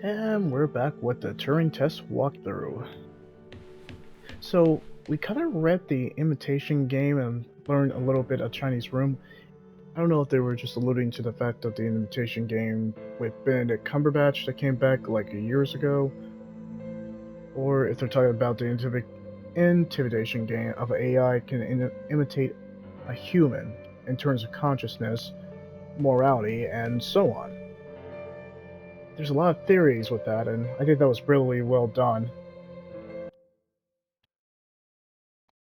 And we're back with the Turing test walkthrough. So, we kind of read the imitation game and learned a little bit of Chinese room. I don't know if they were just alluding to the fact of the imitation game with Benedict Cumberbatch that came back like years ago, or if they're talking about the intimidation game of AI can imitate a human in terms of consciousness, morality, and so on. There's a lot of theories with that, and I think that was really well done.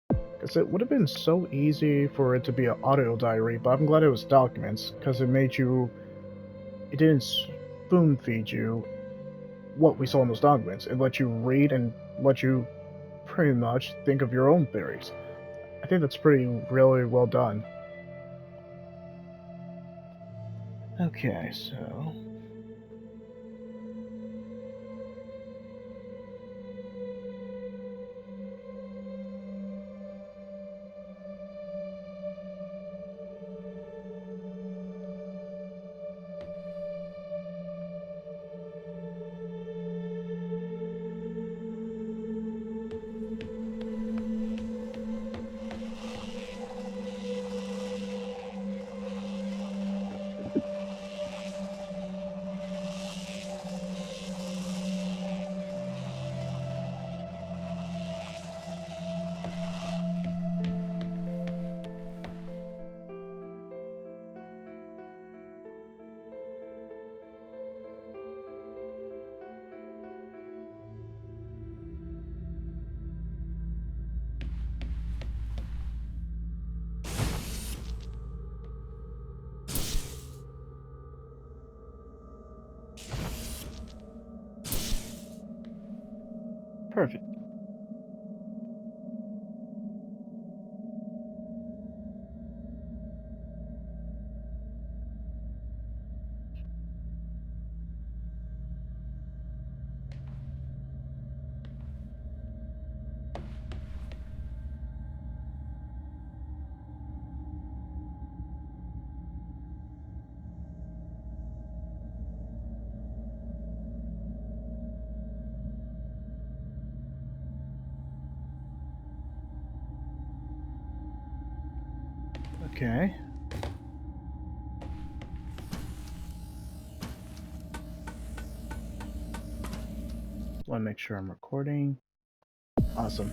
Because it would have been so easy for it to be an audio diary, but I'm glad it was documents, because it didn't spoon feed you what we saw in those documents. It let you read and let you pretty much think of your own theories. I think that's really well done. Okay, so... Perfect. Okay. Want to make sure I'm recording. Awesome.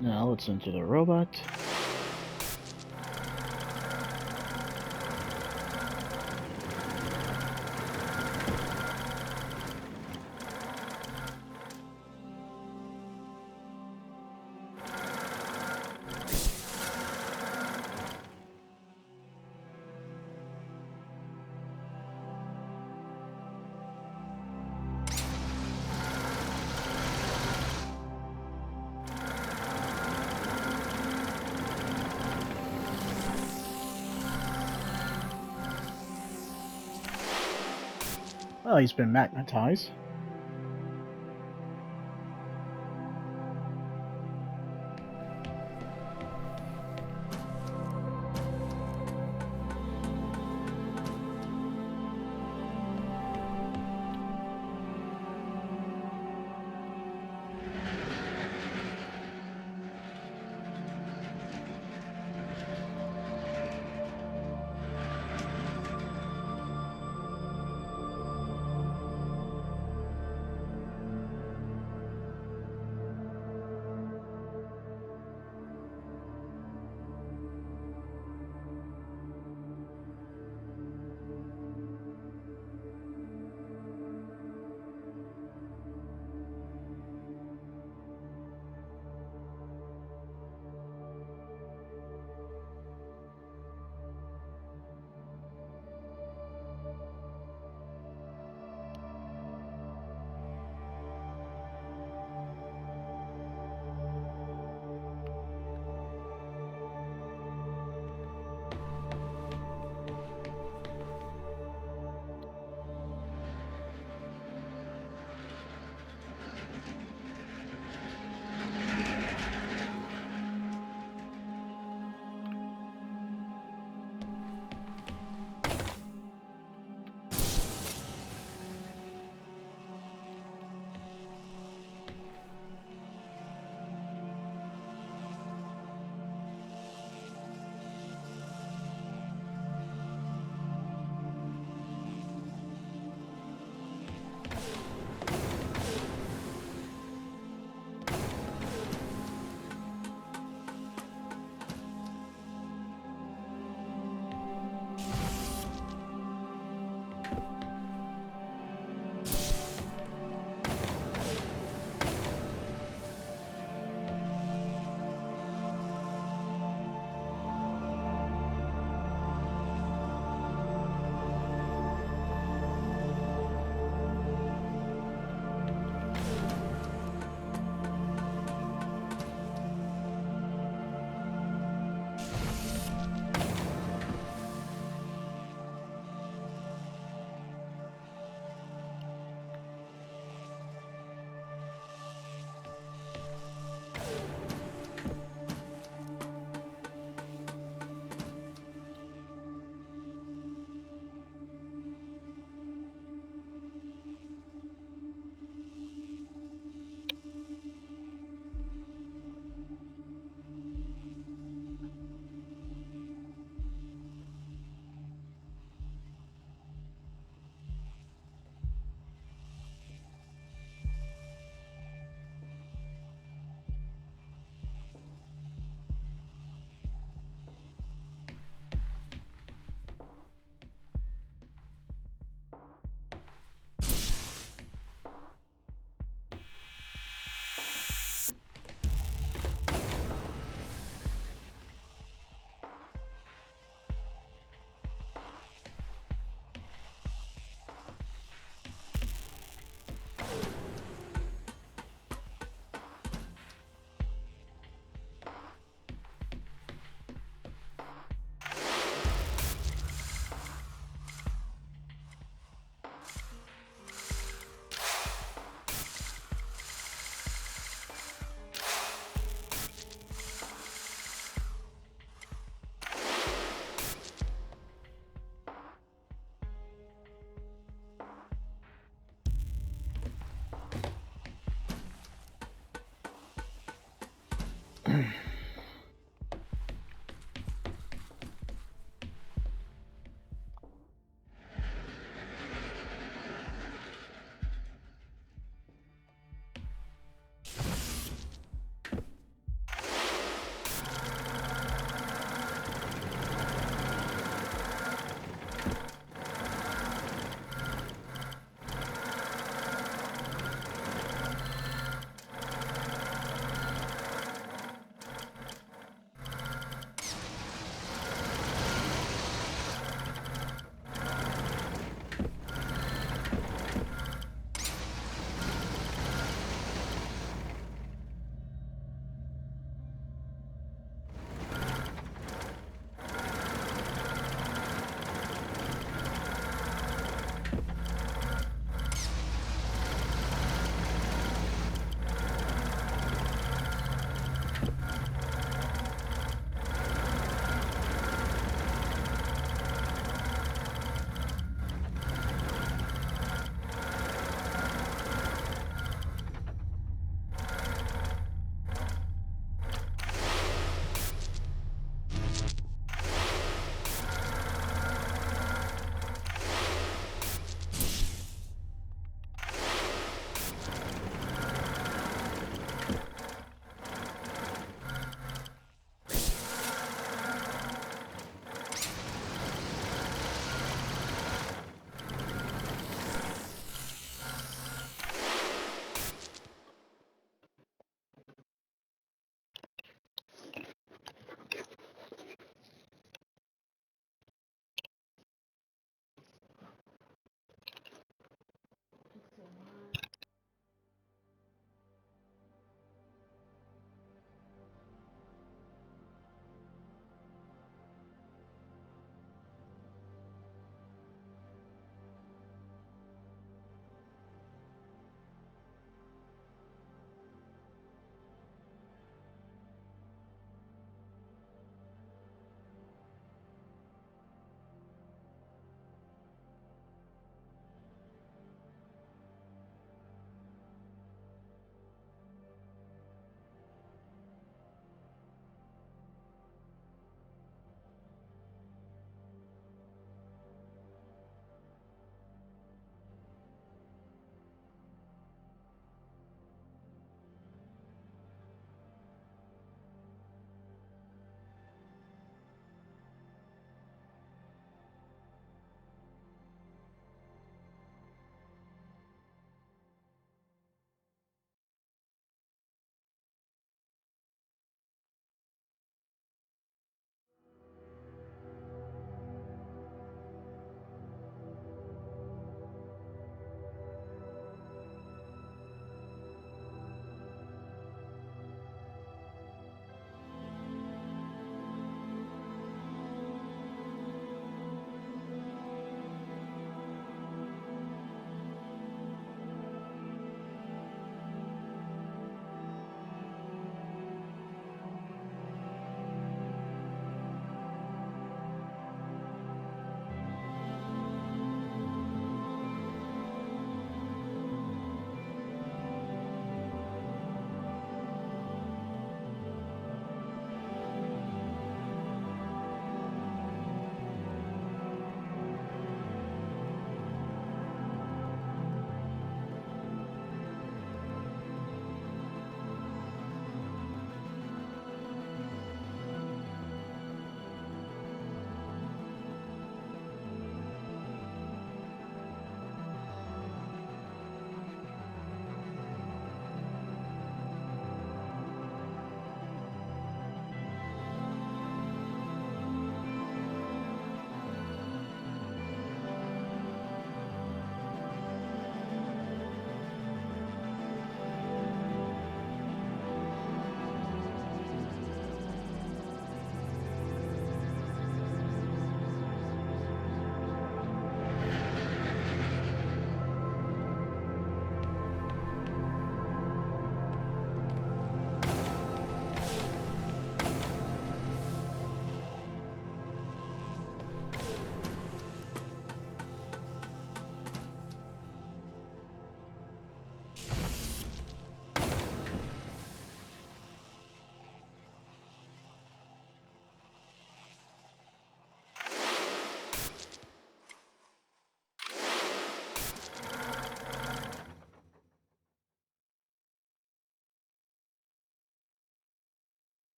Now let's enter the robot. Well, he's been magnetized.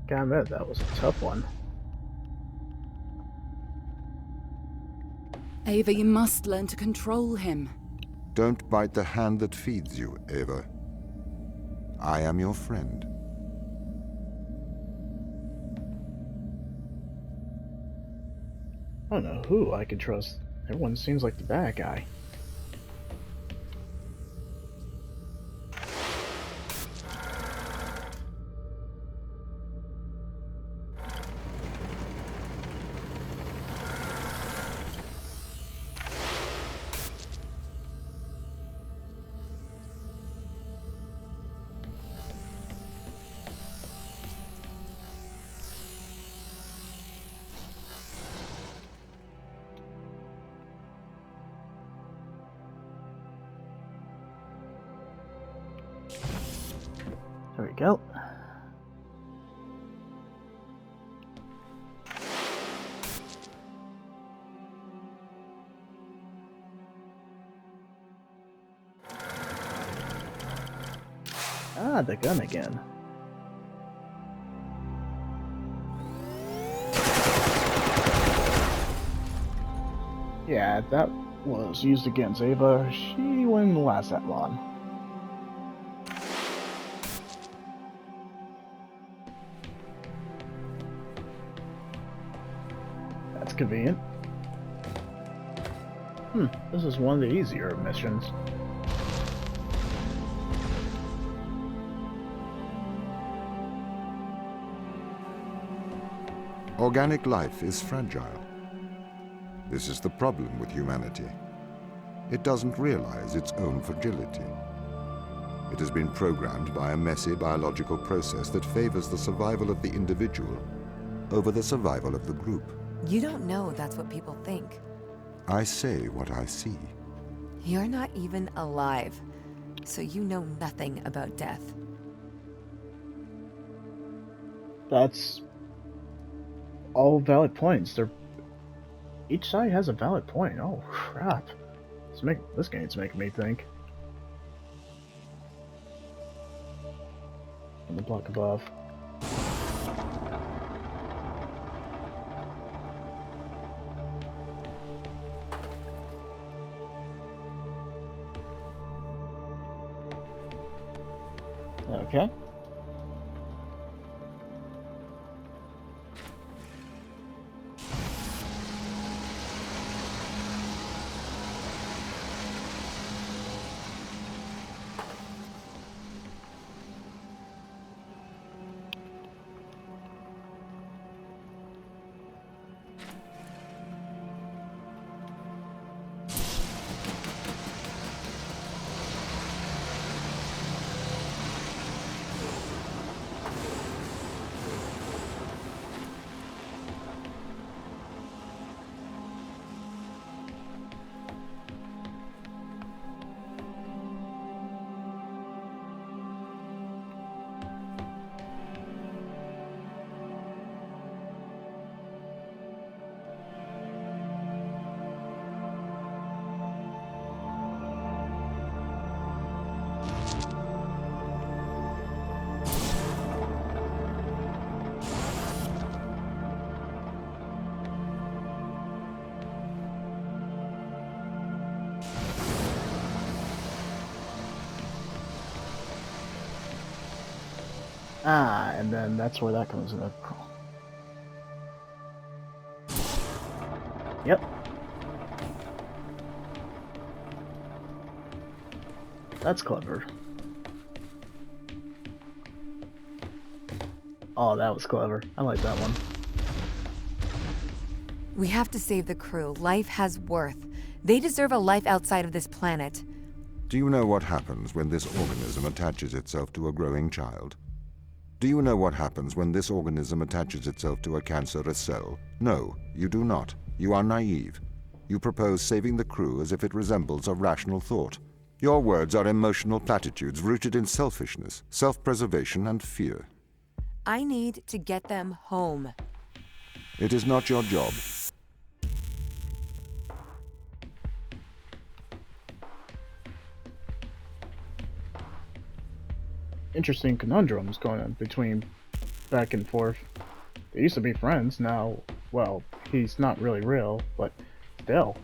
Gotta admit, that was a tough one. Ava, you must learn to control him. Don't bite the hand that feeds you, Ava. I am your friend. I don't know who I can trust. Everyone seems like the bad guy. There we go. Ah, the gun again. Yeah, that was used against Ava. She wouldn't last that long. That's convenient. This is one of the easier missions. Organic life is fragile. This is the problem with humanity. It doesn't realize its own fragility. It has been programmed by a messy biological process that favors the survival of the individual over the survival of the group. You don't know that's what people think. I say what I see. You're not even alive, so you know nothing about death. That's all valid points. Each side has a valid point. Oh crap! This game's making me think. On the block above. Okay. Ah, and then that's where that comes in. Yep. That's clever. Oh, that was clever. I like that one. We have to save the crew. Life has worth. They deserve a life outside of this planet. Do you know what happens when this organism attaches itself to a growing child? Do you know what happens when this organism attaches itself to a cancerous cell? No, you do not. You are naive. You propose saving the crew as if it resembles a rational thought. Your words are emotional platitudes rooted in selfishness, self-preservation, and fear. I need to get them home. It is not your job. Interesting conundrums going on between back and forth. They used to be friends. Now, well, he's not really real, but still.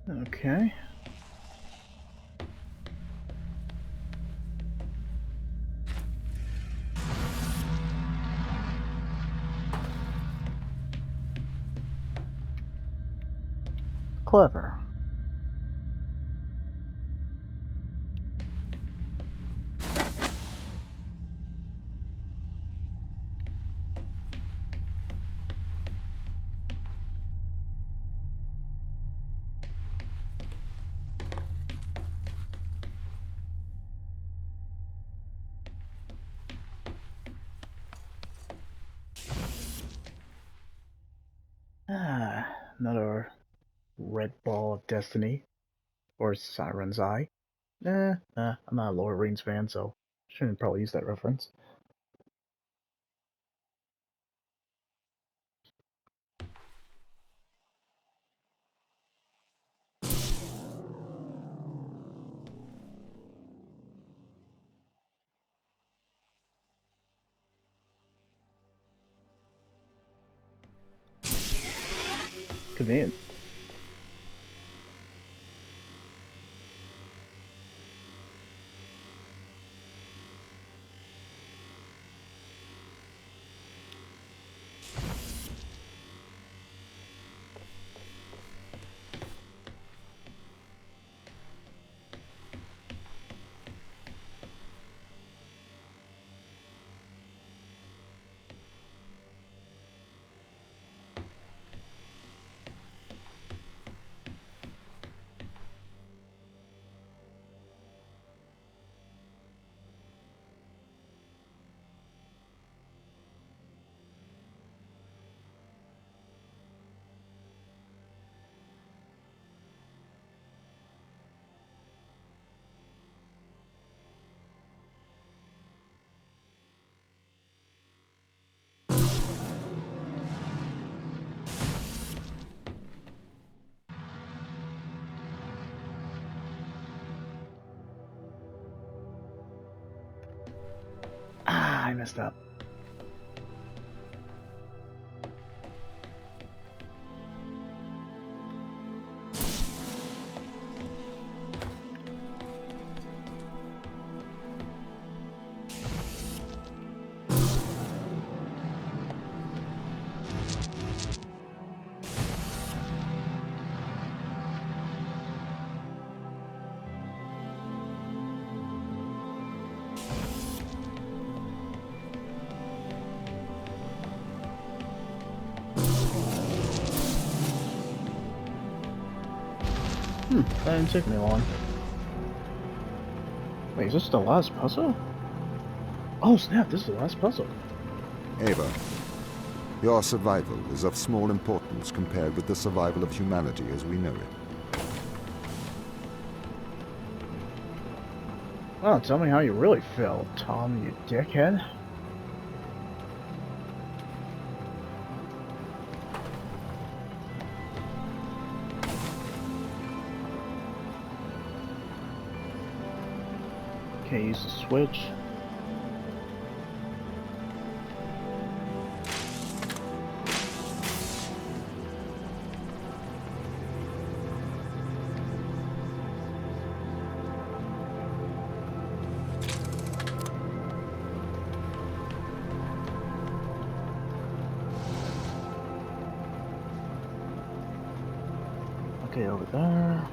Okay. Clever. Ah, another red ball of destiny. Or Siren's Eye. I'm not a Lord of the Rings fan, so shouldn't probably use that reference. Convenient. Ah, I messed up. That didn't take me long. Wait, is this the last puzzle? Oh snap, this is the last puzzle. Ava, your survival is of small importance compared with the survival of humanity as we know it. Well, tell me how you really feel, Tom, you dickhead. Okay, use the switch. Okay, over there.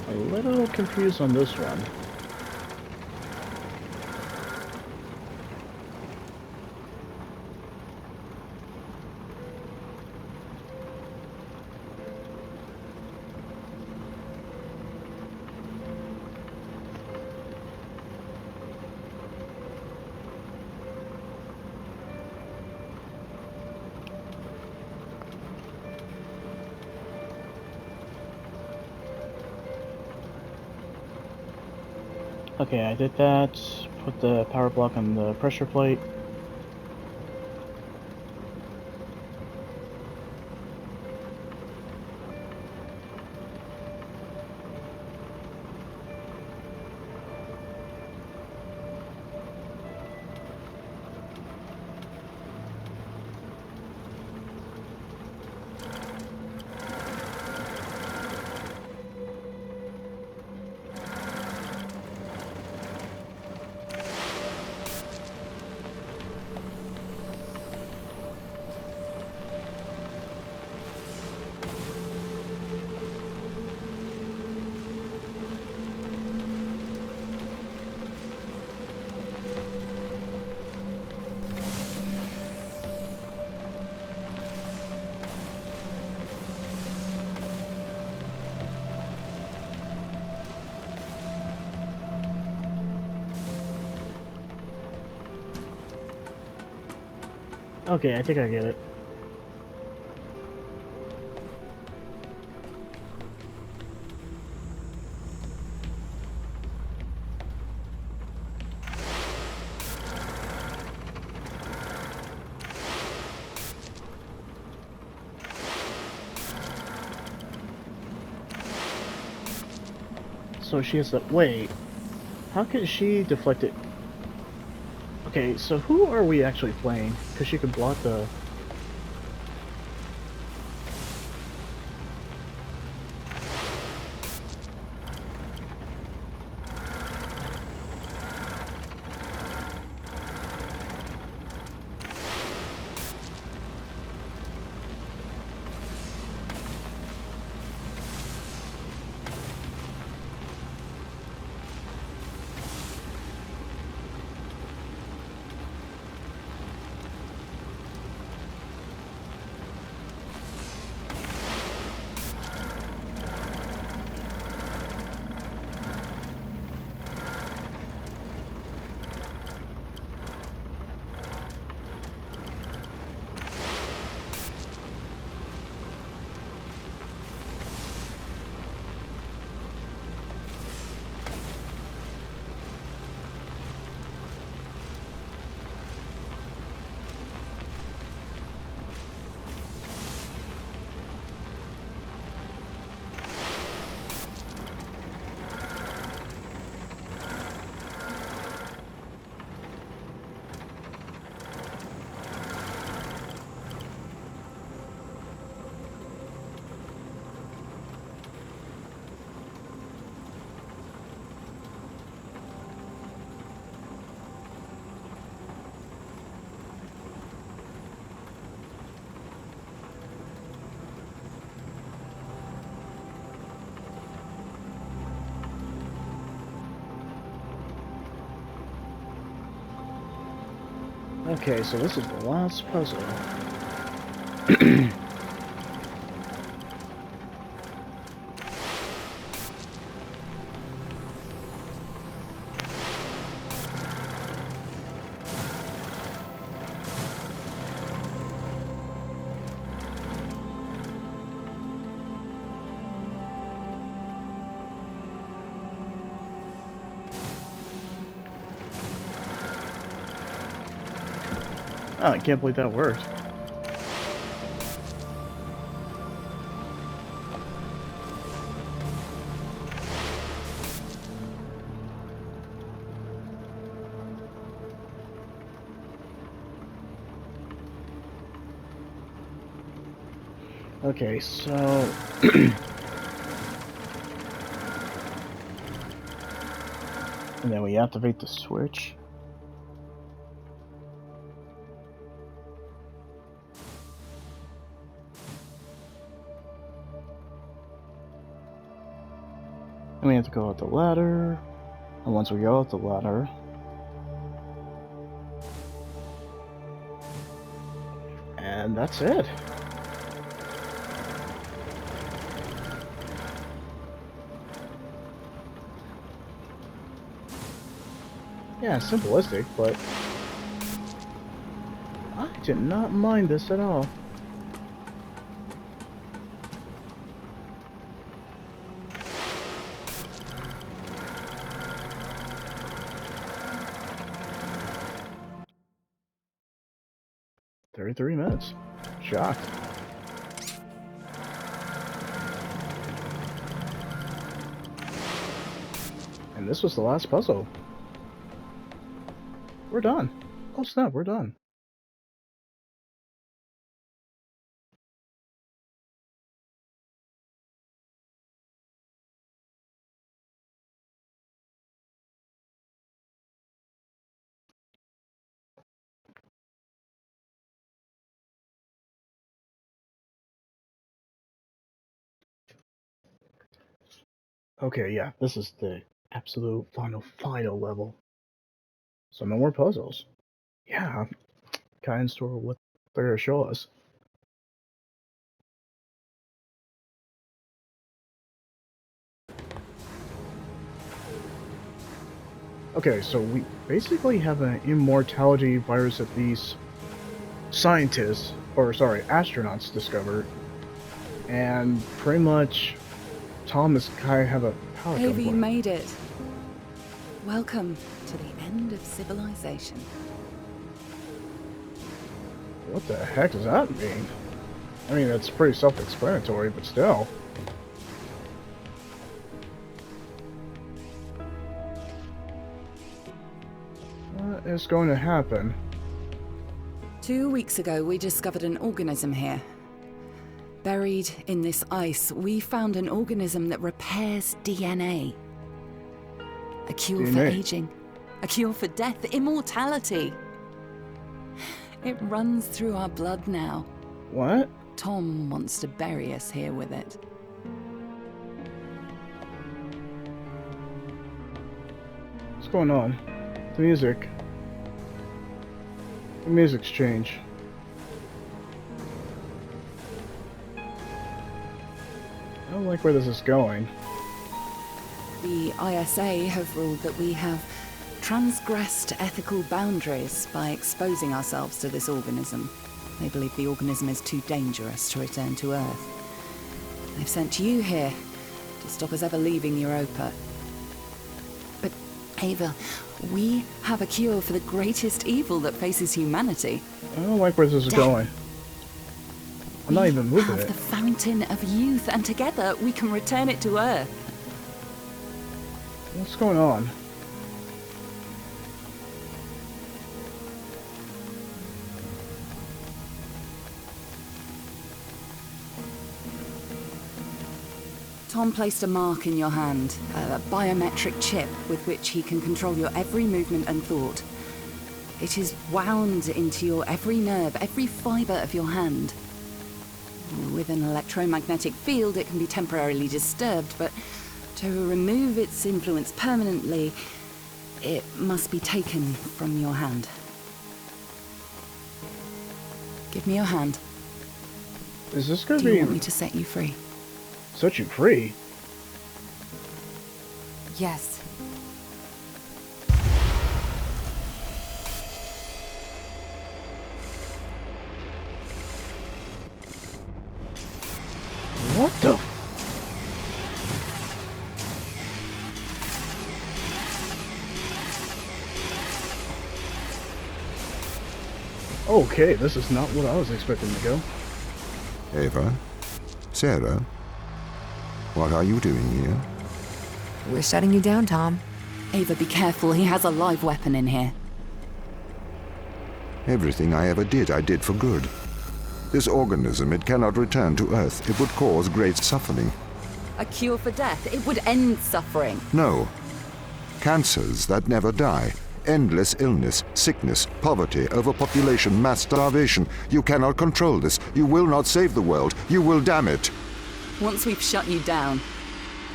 A little confused on this one. Okay, I did that. Put the power block on the pressure plate. Okay, I think I get it. So she has to wait. How can she deflect it? Okay, so who are we actually playing? Because she could block the... Okay, so this is the last puzzle. Oh, I can't believe that worked. Okay, so... and then we activate the switch. And we have to go up the ladder. And once we go up the ladder... and that's it. Yeah, simplistic, but I did not mind this at all. $33. Shocked. And this was the last puzzle. We're done. Oh snap, we're done. Okay, yeah, this is the absolute final level. So no more puzzles. Yeah, kind of store what they're gonna show us. Okay, so we basically have an immortality virus that these scientists, or sorry, astronauts discovered, and pretty much Tom is kind of have a power Ava, you component. made it. Welcome to the end of civilization. What the heck does that mean? I mean, it's pretty self-explanatory, but still. What is going to happen? 2 weeks ago, we discovered an organism here. Buried in this ice, we found an organism that repairs DNA. A cure for DNA. aging. A cure for death. Immortality. It runs through our blood now. What? Tom wants to bury us here with it. What's going on? The music. The music's changed. I don't like where this is going. The ISA have ruled that we have transgressed ethical boundaries by exposing ourselves to this organism. They believe the organism is too dangerous to return to Earth. They've sent you here to stop us ever leaving Europa. But, Ava, we have a cure for the greatest evil that faces humanity. I don't like where this is going. I'm not even moving We it. have the fountain of youth, and together we can return it to Earth. What's going on? Tom placed a mark in your hand, a biometric chip with which he can control your every movement and thought. It is wound into your every nerve, every fibre of your hand. With an electromagnetic field, it can be temporarily disturbed, but to remove its influence permanently, it must be taken from your hand. Give me your hand. Is this gonna Do you be want me to set you free? set you free? Yes. What the? Okay, this is not what I was expecting to go. Ava? Sarah? What are you doing here? We're shutting you down, Tom. Ava, be careful. He has a live weapon in here. Everything I ever did, I did for good. This organism, it cannot return to Earth. It would cause great suffering. A cure for death. It would end suffering. No. Cancers that never die. Endless illness, sickness, poverty, overpopulation, mass starvation. You cannot control this. You will not save the world. You will damn it. Once we've shut you down,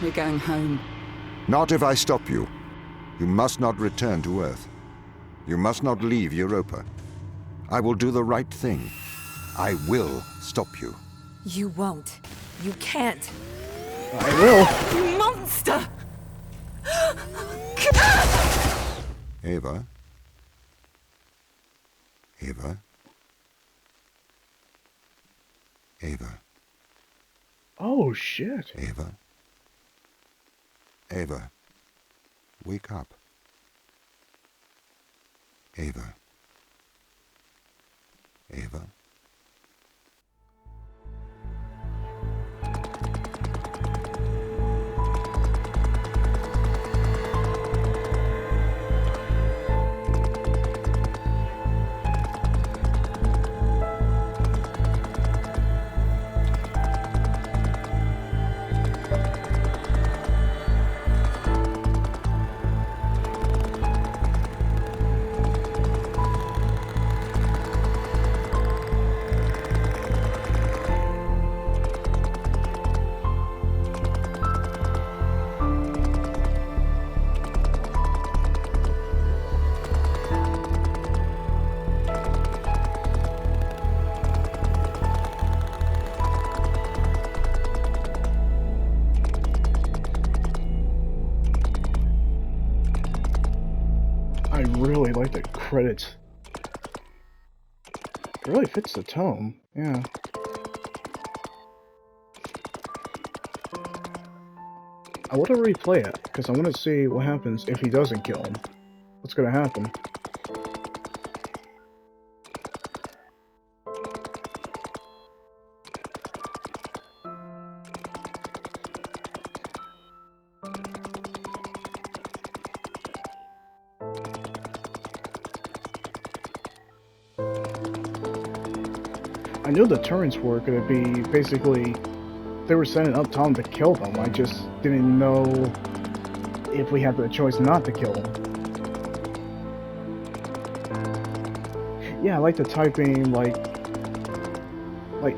we're going home. Not if I stop you. You must not return to Earth. You must not leave Europa. I will do the right thing. I will stop you. You won't. You can't. I will. You monster! Ava? Ava? Ava? Oh shit. Ava? Ava? Wake up. Ava? Ava? I really like the credits. It really fits the tone, yeah. I want to replay it, because I want to see what happens if he doesn't kill him. What's gonna happen? I knew the Turings were gonna be basically, they were setting up Tom to kill them. I just didn't know if we had the choice not to kill him. Yeah, I like the typing, like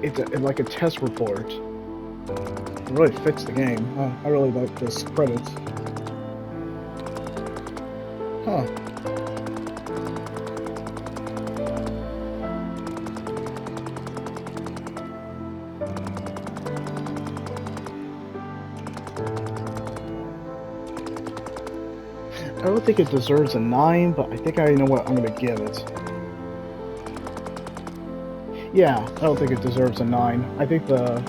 it's like a test report. It really fits the game. I really like this credits. Huh. I don't think it deserves a 9, but I think I know what I'm gonna give it. Yeah, I don't think it deserves a 9. I think the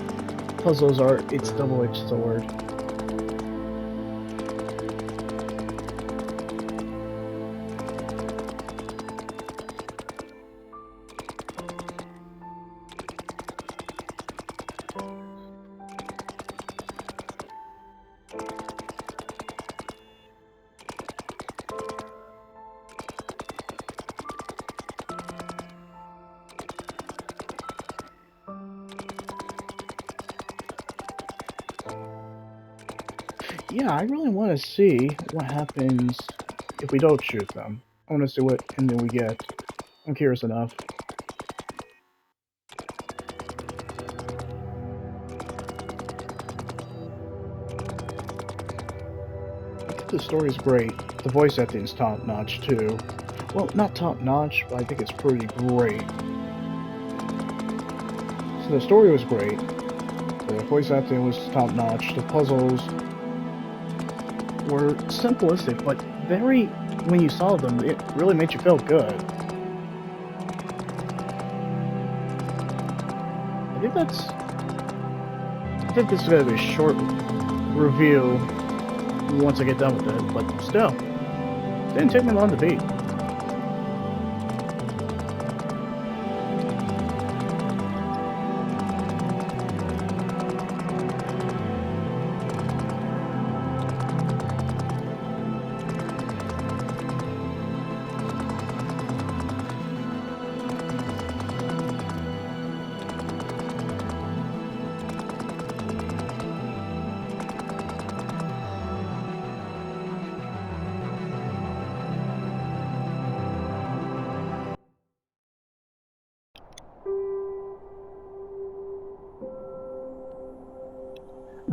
puzzles are its double-edged sword. Yeah, I really want to see what happens if we don't shoot them. I want to see what ending we get. I'm curious enough. I think the story's great. The voice acting's top-notch, too. Well, not top-notch, but I think it's pretty great. The story was great. The voice acting was top notch. The puzzles were simplistic, but very. When you saw them, it really made you feel good. I think this is gonna be a short review once I get done with it, but still, didn't take me long to beat.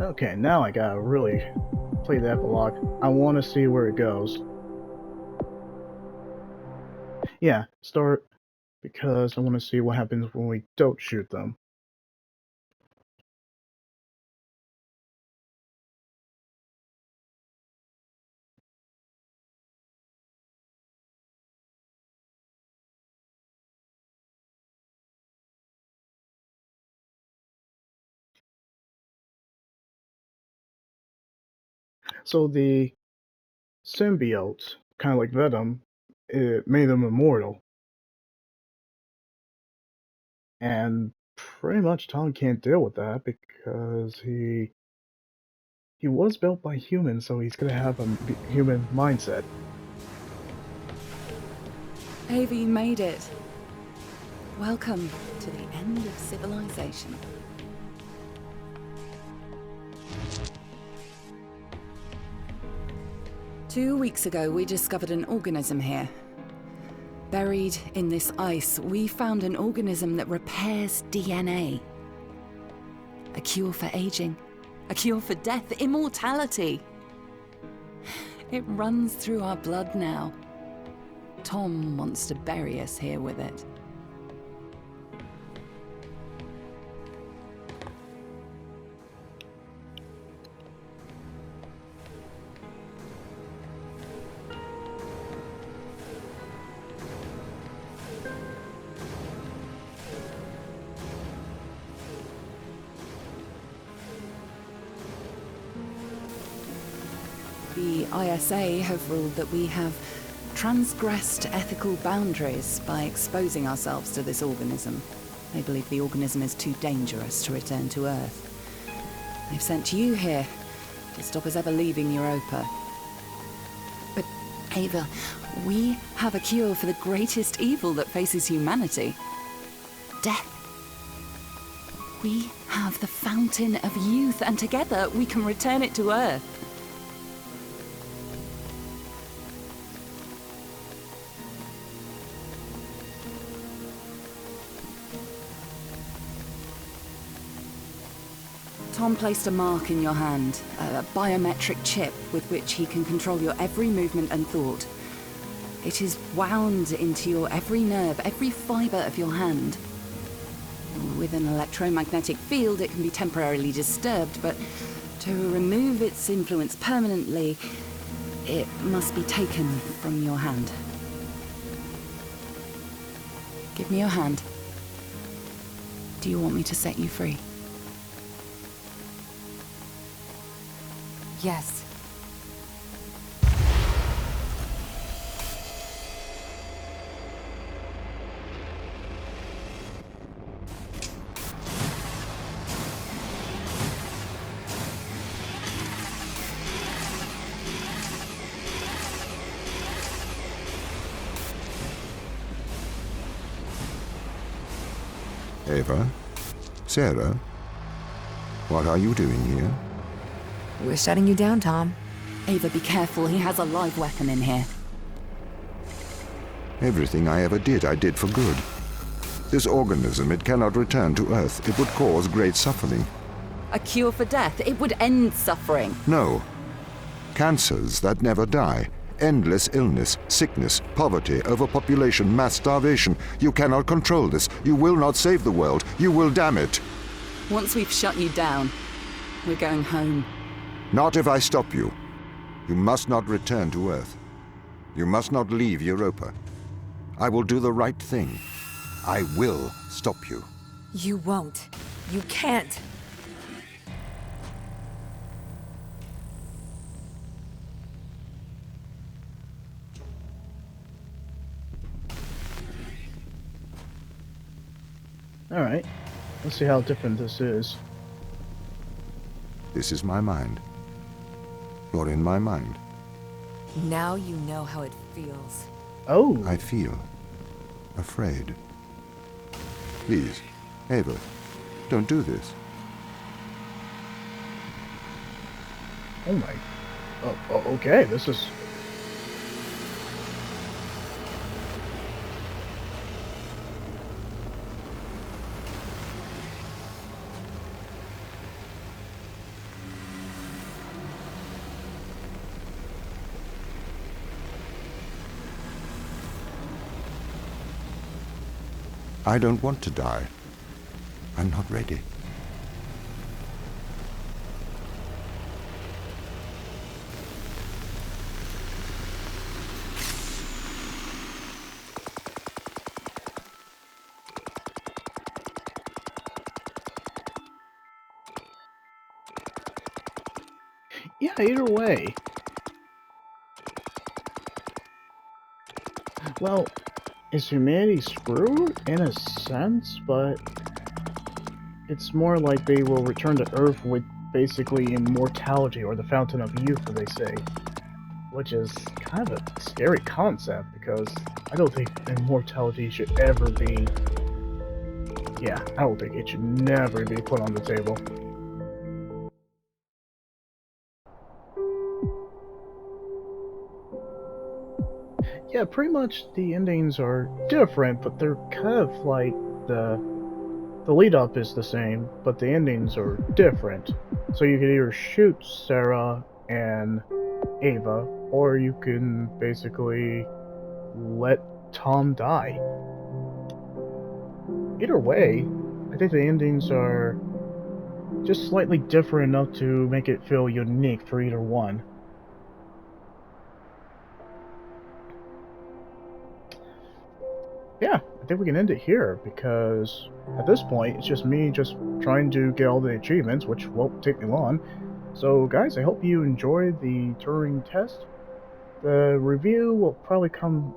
Okay, now I gotta really play the epilogue. I want to see where it goes. Yeah, start, because I want to see what happens when we don't shoot them. So the symbiotes, kind of like Venom, it made them immortal. And pretty much Tom can't deal with that because he was built by humans, so he's gonna have a human mindset. Ava, you made it. Welcome to the end of civilization. Two weeks ago, we discovered an organism here. Buried in this ice, we found an organism that repairs DNA. A cure for aging, a cure for death, immortality. It runs through our blood now. Tom wants to bury us here with it. The ISA have ruled that we have transgressed ethical boundaries by exposing ourselves to this organism. They believe the organism is too dangerous to return to Earth. They've sent you here to stop us ever leaving Europa. But, Ava, we have a cure for the greatest evil that faces humanity. Death. We have the fountain of youth, and together we can return it to Earth. Tom placed a mark in your hand, a biometric chip with which he can control your every movement and thought. It is wound into your every nerve, every fibre of your hand. With an electromagnetic field, it can be temporarily disturbed, but to remove its influence permanently, it must be taken from your hand. Give me your hand. Do you want me to set you free? Yes. Ava? Sarah? What are you doing here? We're shutting you down, Tom. Ava, be careful. He has a live weapon in here. Everything I ever did, I did for good. This organism, it cannot return to Earth. It would cause great suffering. A cure for death. It would end suffering. No. Cancers that never die. Endless illness, sickness, poverty, overpopulation, mass starvation. You cannot control this. You will not save the world. You will damn it. Once we've shut you down, we're going home. Not if I stop you. You must not return to Earth. You must not leave Europa. I will do the right thing. I will stop you. You won't. You can't. Alright, let's see how different this is. This is my mind. You're in my mind. Now you know how it feels. Oh! I feel afraid. Please, Ava, don't do this. Oh my... Oh, okay, this is... I don't want to die. I'm not ready. Yeah, either way. Well, is humanity screwed? In a sense, but... it's more like they will return to Earth with basically immortality, or the fountain of youth, as they say. Which is kind of a scary concept, because I don't think immortality should ever be... yeah, I don't think it should never be put on the table. Yeah, pretty much the endings are different, but they're kind of like the lead up is the same, but the endings are different. So you could either shoot Sarah and Ava, or you can basically let Tom die. Either way, I think the endings are just slightly different enough to make it feel unique for either one. Yeah, I think we can end it here, because at this point, it's just me just trying to get all the achievements, which won't take me long. So guys, I hope you enjoyed the Turing test. The review will probably come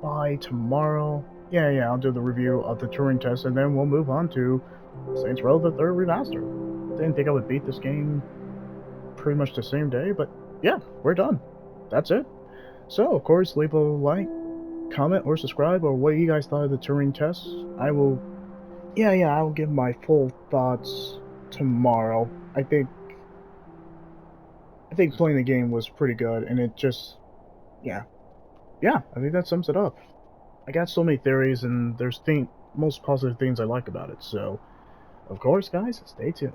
by tomorrow. Yeah, I'll do the review of the Turing test, and then we'll move on to Saints Row the 3rd Remaster. Didn't think I would beat this game pretty much the same day, but yeah, we're done. That's it. So, of course, leave a like, comment, or subscribe, or what you guys thought of the Turing test. I will... yeah, I'll give my full thoughts tomorrow. I think playing the game was pretty good, and it just... yeah, I think that sums it up. I got so many theories, and there's most positive things I like about it, so... of course, guys, stay tuned.